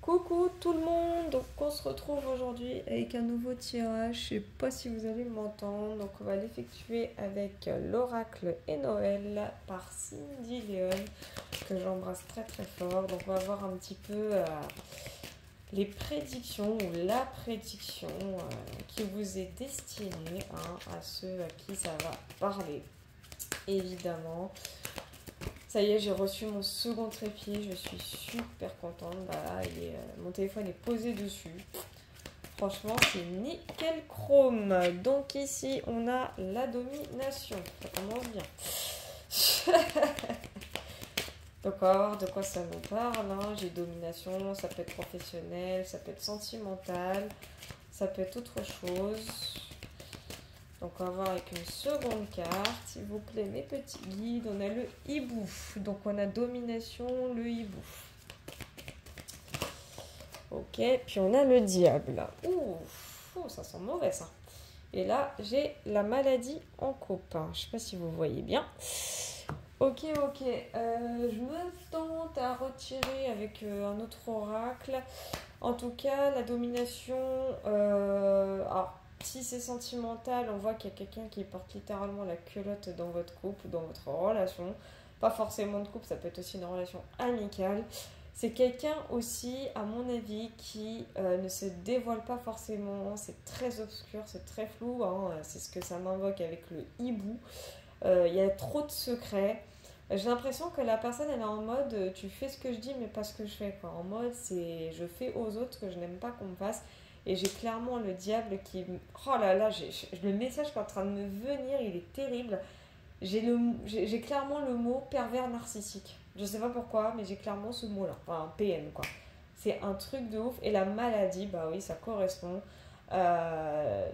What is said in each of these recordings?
Coucou tout le monde, donc on se retrouve aujourd'hui avec un nouveau tirage, je sais pas si vous allez m'entendre, donc on va l'effectuer avec l'oracle et Noël par Cindy Léon, que j'embrasse très très fort, donc on va voir un petit peu les prédictions ou la prédiction qui vous est destinée à ceux à qui ça va parler, évidemment. Ça y est, j'ai reçu mon second trépied, je suis super contente. Bah là, mon téléphone est posé dessus. Franchement, c'est nickel chrome. Donc ici, on a la domination. Ça commence bien. Donc on va voir de quoi ça nous parle. J'ai domination, ça peut être professionnel, ça peut être sentimental, ça peut être autre chose. Donc on va voir avec une seconde carte, s'il vous plaît, mes petits guides. On a le hibou. Donc on a domination, le hibou. Ok, puis on a le diable. Ouh, ça sent mauvais ça. Et là, j'ai la maladie en copain. Je ne sais pas si vous voyez bien. Ok, je me tente à retirer avec un autre oracle. En tout cas, la domination... alors, si c'est sentimental, on voit qu'il y a quelqu'un qui porte littéralement la culotte dans votre couple ou dans votre relation. Pas forcément de couple, ça peut être aussi une relation amicale. C'est quelqu'un aussi, à mon avis, qui ne se dévoile pas forcément. C'est très obscur, c'est très flou. C'est ce que ça m'invoque avec le hibou. Il y a trop de secrets. J'ai l'impression que la personne, elle est en mode tu fais ce que je dis, mais pas ce que je fais, quoi. En mode, c'est je fais aux autres ce que je n'aime pas qu'on me fasse. Et j'ai clairement le diable qui. Oh là là, le message qui est en train de me venir, il est terrible. J'ai clairement le mot pervers narcissique. Je sais pas pourquoi, mais j'ai clairement ce mot-là. Enfin, PN, quoi. C'est un truc de ouf. Et la maladie, bah oui, ça correspond. Euh,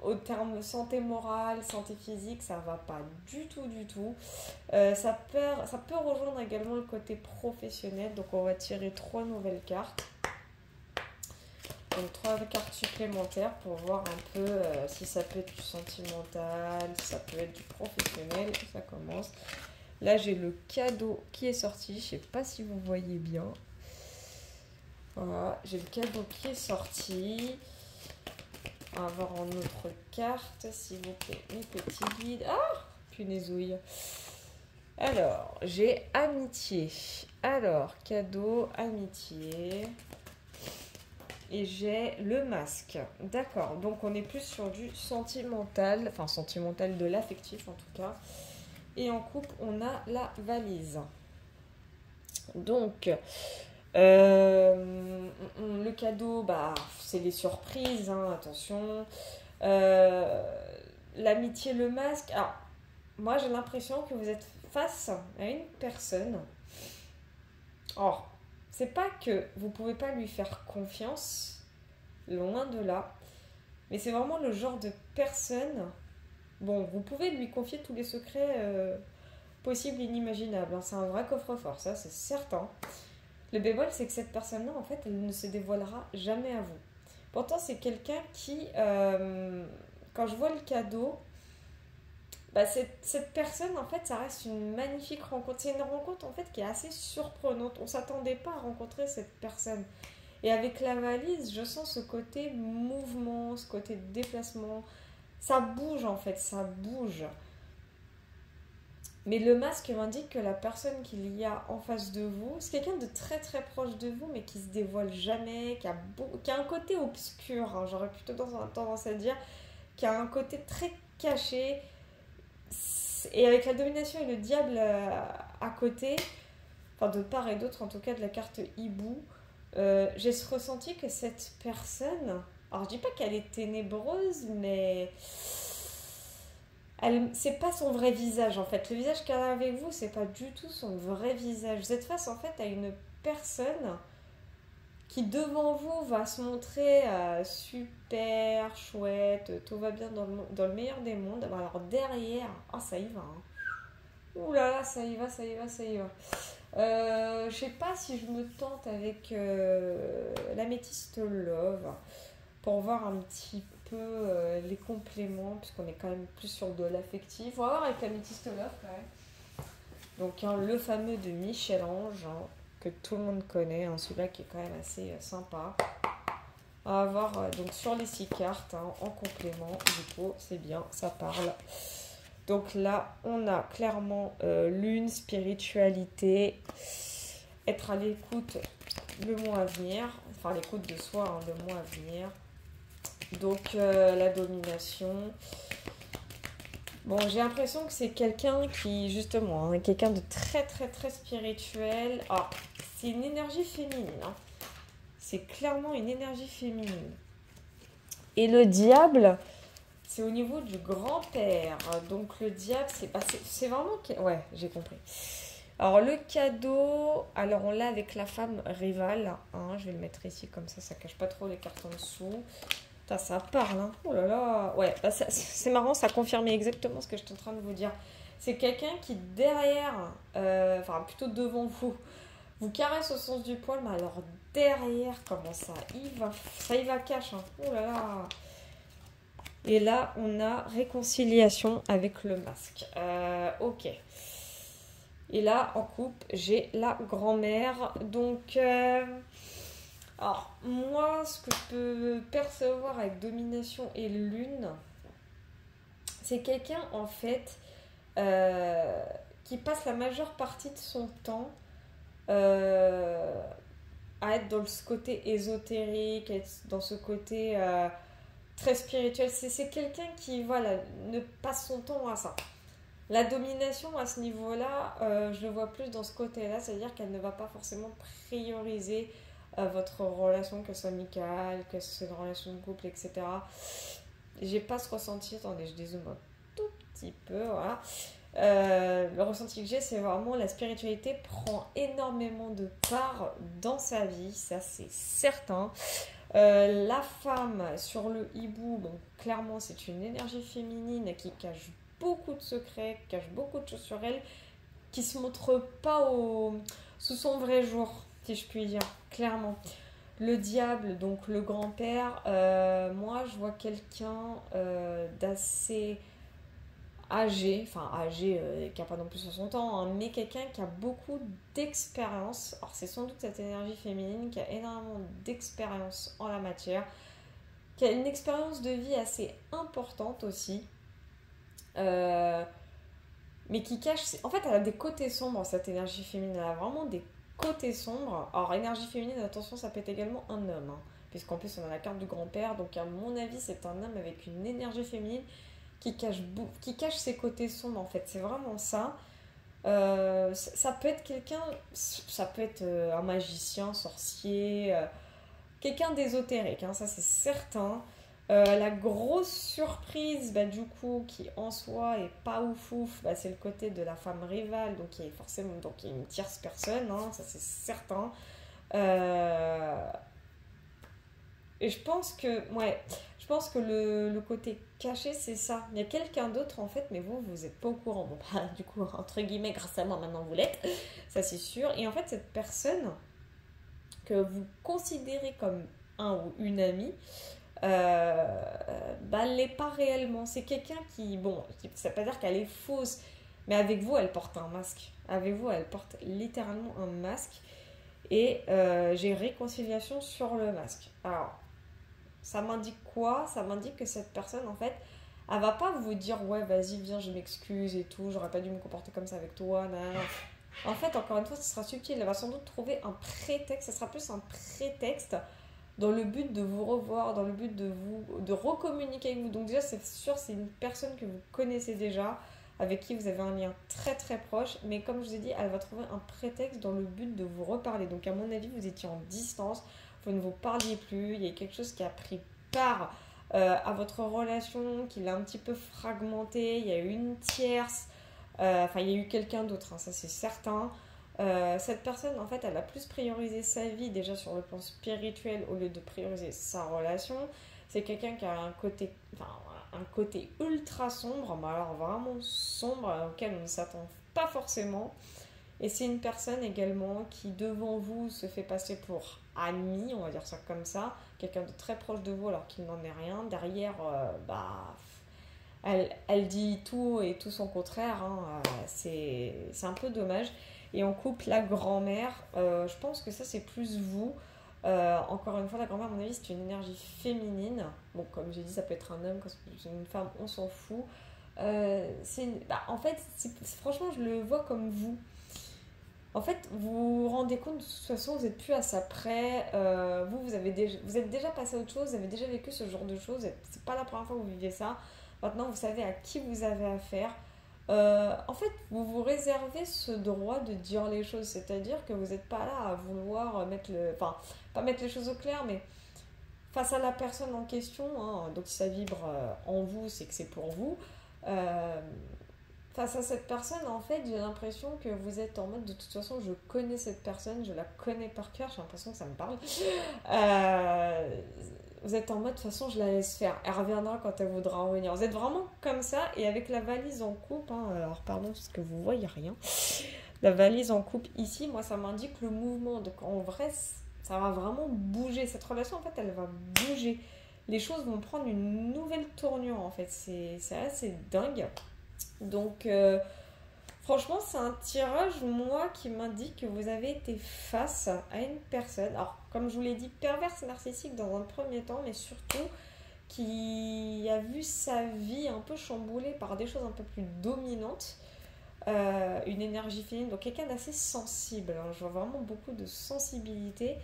Au terme santé morale, santé physique, ça va pas du tout, du tout. Ça peut rejoindre également le côté professionnel. Donc, on va tirer 3 nouvelles cartes. Donc 3 cartes supplémentaires pour voir un peu si ça peut être du sentimental, si ça peut être du professionnel. Ça commence. Là, j'ai le cadeau qui est sorti. Je sais pas si vous voyez bien. Voilà, j'ai le cadeau qui est sorti. On va voir en autre carte, s'il vous plaît, mes petits guides. Ah, punaisouille. Alors, j'ai amitié. Alors, cadeau, amitié. Et j'ai le masque. D'accord, donc on est plus sur du sentimental, enfin sentimental de l'affectif en tout cas. Et en couple, on a la valise. Donc, le cadeau, bah, c'est les surprises, attention. L'amitié, le masque. Alors, moi j'ai l'impression que vous êtes face à une personne. Or, c'est pas que vous pouvez pas lui faire confiance, loin de là, mais c'est vraiment le genre de personne. Bon, vous pouvez lui confier tous les secrets possibles et inimaginables. C'est un vrai coffre-fort, ça c'est certain. Le bémol, c'est que cette personne-là, en fait, elle ne se dévoilera jamais à vous. Pourtant, c'est quelqu'un qui, quand je vois le cadeau, bah, cette personne, en fait, ça reste une magnifique rencontre. C'est une rencontre, en fait, qui est assez surprenante. On ne s'attendait pas à rencontrer cette personne. Et avec la valise, je sens ce côté mouvement, ce côté déplacement. Ça bouge, en fait, ça bouge. Mais le masque m'indique que la personne qu'il y a en face de vous, c'est quelqu'un de très très proche de vous, mais qui se dévoile jamais, qui a un côté obscur, j'aurais plutôt tendance à dire, qui a un côté très caché. Et avec la domination et le diable à côté, enfin de part et d'autre en tout cas de la carte hibou, j'ai ce ressenti que cette personne, alors je dis pas qu'elle est ténébreuse, mais c'est pas son vrai visage en fait. Le visage qu'elle a avec vous, c'est pas du tout son vrai visage. Vous êtes face en fait à une personne qui devant vous va se montrer super chouette, tout va bien dans le meilleur des mondes. Alors derrière, ça y va. Ouh là là, ça y va, ça y va, ça y va. Je sais pas si je me tente avec l'améthyste love pour voir un petit peu les compléments, puisqu'on est quand même plus sur de l'affectif. On va voir avec l'améthyste love quand même. Donc le fameux de Michel-Ange, que tout le monde connaît, hein, celui-là qui est quand même assez sympa. À avoir donc sur les 6 cartes, hein, en complément, du coup, c'est bien, ça parle. Donc là, on a clairement lune, spiritualité, être à l'écoute le mois à venir, enfin l'écoute de soi, hein, le mois à venir. Donc la domination. Bon, j'ai l'impression que c'est quelqu'un qui, justement, hein, quelqu'un de très très très spirituel. Ah, c'est une énergie féminine, hein. C'est clairement une énergie féminine. Et le diable, c'est au niveau du grand-père. Donc le diable, c'est vraiment... Ouais, j'ai compris. Alors le cadeau, alors on l'a avec la femme rivale. Hein, je vais le mettre ici comme ça cache pas trop les cartes en dessous. Putain, ça parle, hein. Oh là là. Ouais, bah c'est marrant, ça confirmait exactement ce que j'étais en train de vous dire. C'est quelqu'un qui derrière, enfin plutôt devant vous caresse au sens du poil, mais alors derrière, comment ça y va cash, hein. Oh là là. Et là, on a réconciliation avec le masque. Ok. Et là, en couple, j'ai la grand-mère. Donc, alors, moi, ce que je peux percevoir avec domination et lune, c'est quelqu'un, en fait, qui passe la majeure partie de son temps à être dans ce côté ésotérique, être dans ce côté très spirituel. C'est quelqu'un qui, voilà, ne passe son temps à ça. La domination à ce niveau-là, je le vois plus dans ce côté-là, c'est-à-dire qu'elle ne va pas forcément prioriser votre relation, que ce soit amicale, que ce soit une relation de couple, etc. J'ai pas ce ressenti, attendez, je dézoome un tout petit peu, voilà. Le ressenti que j'ai, c'est vraiment la spiritualité prend énormément de part dans sa vie, ça c'est certain. La femme sur le hibou, bon, clairement c'est une énergie féminine qui cache beaucoup de secrets, qui cache beaucoup de choses sur elle, qui se montre pas sous son vrai jour, si je puis dire, clairement. Le diable, donc le grand-père, moi je vois quelqu'un d'assez âgé, qui n'a pas non plus 60 ans, hein, mais quelqu'un qui a beaucoup d'expérience. Alors c'est sans doute cette énergie féminine qui a énormément d'expérience en la matière, qui a une expérience de vie assez importante aussi, mais qui cache... En fait, elle a des côtés sombres, cette énergie féminine, elle a vraiment des côtés sombres. Alors énergie féminine, attention, ça peut être également un homme, hein, puisqu'en plus on a la carte du grand-père, donc à mon avis c'est un homme avec une énergie féminine qui cache ses côtés sombres, en fait. C'est vraiment ça. Ça peut être quelqu'un, ça peut être un magicien, sorcier, quelqu'un d'ésotérique, hein, ça c'est certain. La grosse surprise, bah, du coup, qui en soi est pas ouf, bah, c'est le côté de la femme rivale, donc qui est forcément donc, une tierce personne, hein, ça c'est certain. Et je pense que le côté caché, c'est ça. Il y a quelqu'un d'autre, en fait, mais vous n'êtes pas au courant. Bon, bah, du coup, entre guillemets, grâce à moi, maintenant vous l'êtes. Ça, c'est sûr. Et en fait, cette personne que vous considérez comme un ou une amie, bah, elle l'est pas réellement. C'est quelqu'un ça ne veut pas dire qu'elle est fausse, mais avec vous, elle porte un masque. Avec vous, elle porte littéralement un masque. Et j'ai réconciliation sur le masque. Alors, ça m'indique quoi? Ça m'indique que cette personne, en fait, elle va pas vous dire ouais, vas-y, viens, je m'excuse et tout, j'aurais pas dû me comporter comme ça avec toi. Nan. En fait, encore une fois, ce sera subtil. Elle va sans doute trouver un prétexte. Ce sera plus un prétexte dans le but de vous revoir, dans le but de recommuniquer avec vous. Donc déjà, c'est sûr, c'est une personne que vous connaissez déjà, avec qui vous avez un lien très très proche. Mais comme je vous ai dit, elle va trouver un prétexte dans le but de vous reparler. Donc à mon avis, vous étiez en distance, vous ne vous parliez plus, il y a quelque chose qui a pris part à votre relation, qui l'a un petit peu fragmenté, il y a eu une tierce, il y a eu quelqu'un d'autre, hein, ça c'est certain. Cette personne, en fait, elle a plus priorisé sa vie déjà sur le plan spirituel au lieu de prioriser sa relation. C'est quelqu'un qui a un côté ultra sombre, mais alors vraiment sombre, auquel on ne s'attend pas forcément. Et c'est une personne également qui, devant vous, se fait passer pour ami, on va dire ça comme ça, quelqu'un de très proche de vous alors qu'il n'en est rien. Derrière, elle dit tout et tout son contraire, hein. C'est un peu dommage. Et en couple, la grand-mère, je pense que ça c'est plus vous. Encore une fois, la grand-mère, à mon avis, c'est une énergie féminine. Bon, comme j'ai dit, ça peut être un homme, quand c'est une femme, on s'en fout. En fait, franchement, je le vois comme vous. En fait, vous vous rendez compte, de toute façon, vous n'êtes plus à ça près. Vous êtes déjà passé à autre chose, vous avez déjà vécu ce genre de choses. C'est pas la première fois que vous vivez ça. Maintenant, vous savez à qui vous avez affaire. En fait, vous vous réservez ce droit de dire les choses. C'est-à-dire que vous n'êtes pas là à vouloir mettre Enfin, pas mettre les choses au clair, mais face à la personne en question, hein, donc si ça vibre en vous, c'est que c'est pour vous. Euh, Face à cette personne, en fait, j'ai l'impression que vous êtes en mode de toute façon, je connais cette personne, je la connais par cœur, j'ai l'impression que ça me parle. Euh, Vous êtes en mode de toute façon, je la laisse faire. Elle reviendra quand elle voudra revenir. Vous êtes vraiment comme ça et avec la valise en coupe. Hein, alors, pardon, parce que vous voyez rien. La valise en coupe ici, moi, ça m'indique le mouvement. Donc, en vrai, ça va vraiment bouger. Cette relation, en fait, elle va bouger. Les choses vont prendre une nouvelle tournure, en fait. C'est assez dingue. Donc, franchement, c'est un tirage, moi, qui m'indique que vous avez été face à une personne. Alors, comme je vous l'ai dit, perverse et narcissique dans un premier temps, mais surtout qui a vu sa vie un peu chamboulée par des choses un peu plus dominantes. Une énergie féminine, donc quelqu'un d'assez sensible. Hein. Je vois vraiment beaucoup de sensibilité.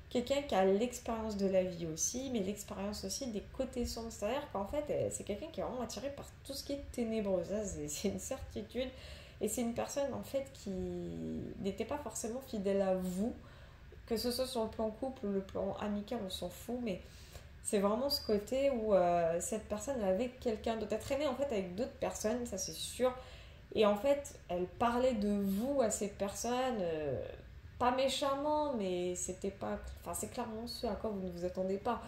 Quelqu'un qui a l'expérience de la vie aussi, mais l'expérience aussi des côtés sombres. C'est-à-dire qu'en fait, c'est quelqu'un qui est vraiment attiré par tout ce qui est ténébreux. Ça, c'est une certitude. Et c'est une personne, en fait, qui n'était pas forcément fidèle à vous. Que ce soit sur le plan couple ou le plan amical, on s'en fout. Mais c'est vraiment ce côté où cette personne est avec quelqu'un d'autre. Elle traînait, en fait, avec d'autres personnes, ça c'est sûr. Et en fait, elle parlait de vous à ces personnes, pas méchamment, mais c'était pas. Enfin, c'est clairement ce à quoi vous ne vous attendez pas.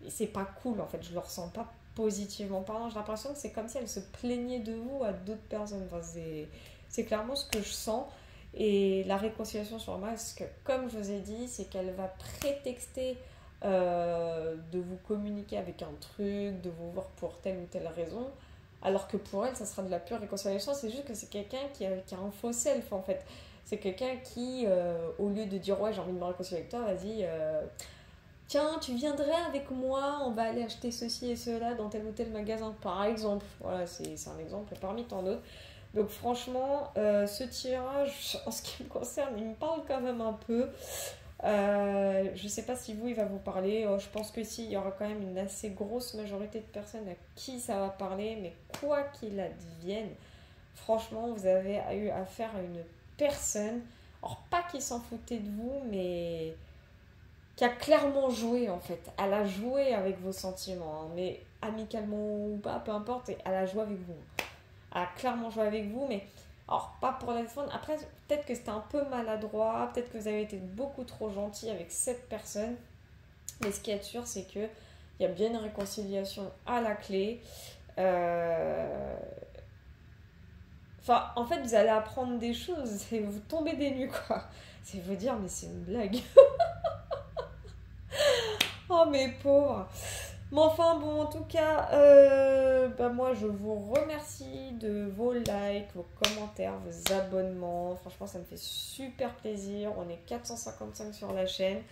Et c'est pas cool, en fait, je le ressens pas positivement parlant. J'ai l'impression que c'est comme si elle se plaignait de vous à d'autres personnes. Enfin, c'est clairement ce que je sens. Et la réconciliation sur masque, comme je vous ai dit, c'est qu'elle va prétexter de vous communiquer avec un truc, de vous voir pour telle ou telle raison. Alors que pour elle, ça sera de la pure réconciliation. C'est juste que c'est quelqu'un qui a un faux self, en fait. C'est quelqu'un qui, au lieu de dire ouais, j'ai envie de me réconcilier avec toi, vas-y, tiens, tu viendrais avec moi, on va aller acheter ceci et cela dans tel ou tel magasin, par exemple. Voilà, c'est un exemple parmi tant d'autres. Donc franchement, ce tirage, en ce qui me concerne, il me parle quand même un peu. Je sais pas si vous, il va vous parler. Je pense que si, il y aura quand même une assez grosse majorité de personnes à qui ça va parler. Mais quoi qu'il advienne, franchement, vous avez eu affaire à une personne, alors pas qui s'en foutait de vous, mais qui a clairement joué en fait. Elle a joué avec vos sentiments, hein, mais amicalement ou pas, peu importe, elle a joué avec vous. Elle a clairement joué avec vous, mais alors pas pour la défendre. Après, peut-être que c'était un peu maladroit, peut-être que vous avez été beaucoup trop gentil avec cette personne, mais ce qui est sûr, c'est que il y a bien une réconciliation à la clé. Enfin, en fait, vous allez apprendre des choses et vous tombez des nues, quoi. C'est vous dire, mais c'est une blague. Oh, mes pauvres. Mais enfin, bon, en tout cas, moi, je vous remercie de vos likes, vos commentaires, vos abonnements. Franchement, ça me fait super plaisir. On est 455 sur la chaîne.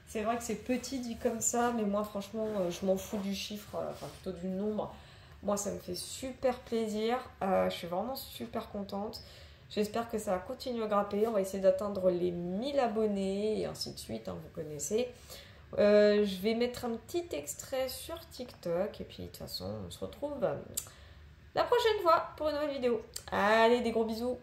C'est vrai que c'est petit dit comme ça, mais moi, franchement, je m'en fous du chiffre, enfin, plutôt du nombre. Moi, ça me fait super plaisir. Je suis vraiment super contente. J'espère que ça va continuer à grimper. On va essayer d'atteindre les 1000 abonnés et ainsi de suite, hein, vous connaissez. Je vais mettre un petit extrait sur TikTok. Et puis, de toute façon, on se retrouve la prochaine fois pour une nouvelle vidéo. Allez, des gros bisous.